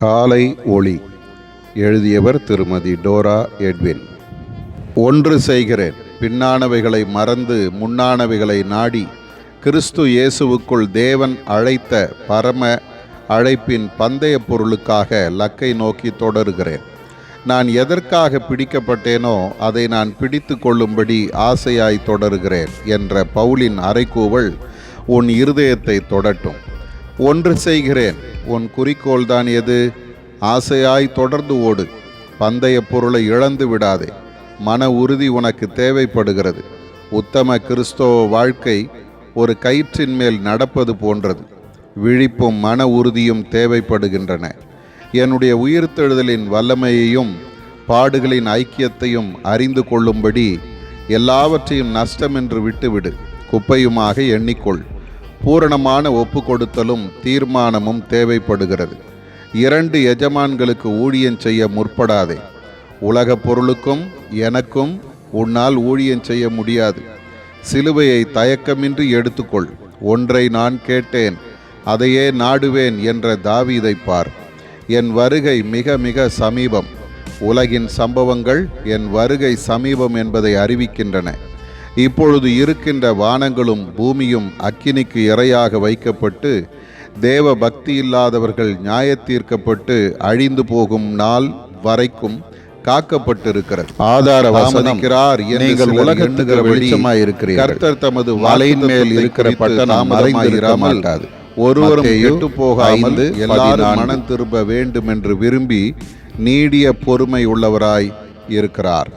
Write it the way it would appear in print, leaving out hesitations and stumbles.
காலை ஒளி. எழுதியவர் திருமதி டோரா எட்வின். ஒன்று செய்கிறேன், பின்னானவைகளை மறந்து முன்னானவைகளை நாடி கிறிஸ்து இயேசுவுக்குள் தேவன் அழைத்த பரம அழைப்பின் பந்தய பொருளுக்காக லக்கை நோக்கி தொடருகிறேன். நான் எதற்காக பிடிக்கப்பட்டேனோ அதை நான் பிடித்து கொள்ளும்படி ஆசையாய் தொடருகிறேன் என்ற பவுலின் அறைகூவல் உன் இருதயத்தை தொடட்டும். ஒன்று செய்கிறேன், உன் குறிக்கோள்தான் எது? ஆசையாய் தொடர்ந்து ஓடு. பந்தய பொருளை இழந்து விடாதே. மன உறுதி உனக்கு தேவைப்படுகிறது. உத்தம கிறிஸ்தவ வாழ்க்கை ஒரு கயிற்றின் மேல் நடப்பது போன்றது. விழிப்பும் மன உறுதியும் தேவைப்படுகின்றன. என்னுடைய உயிர்த்தெழுதலின் வல்லமையையும் பாடுகளின் ஐக்கியத்தையும் அறிந்து கொள்ளும்படி எல்லாவற்றையும் நஷ்டமென்று விட்டுவிடு, குப்பையுமாக எண்ணிக்கொள். பூரணமான ஒப்பு கொடுத்தலும் தீர்மானமும் தேவைப்படுகிறது. 2 எஜமான்களுக்கு ஊழியம் செய்ய முற்படாதே. உலக பொருளுக்கும் எனக்கும் உன்னால் ஊழியம் செய்ய முடியாது. சிலுவையை தயக்கமின்றி எடுத்துக்கொள். ஒன்றை நான் கேட்டேன், அதையே நாடுவேன் என்ற தாவீதை பார். என் வருகை மிக மிக சமீபம். உலகின் சம்பவங்கள் என் வருகை சமீபம் என்பதை அறிவிக்கின்றன. இப்பொழுது இருக்கின்ற வானங்களும் பூமியும் அக்கினிக்கு இரையாக வைக்கப்பட்டு தேவ பக்தி இல்லாதவர்கள் நியாயத்தீர்க்கப்பட்டு அழிந்து போகும் நாள் வரைக்கும் காக்கப்பட்டிருக்கிறது. ஆதார வசனிக்கிறார், நீங்கள் உலகத்துக்கு வெளிச்சமாய் இருக்கிறீர்கள். கர்த்தர் தமது வலையின் மேல் இருக்கிற பட்டணம் மறைந்திராமல் ஒருவரும் கெட்டு போகாமல் எல்லாரும் மனம் திரும்ப வேண்டும் என்று விரும்பி நீடிய பொறுமை உள்ளவராய் இருக்கிறார்.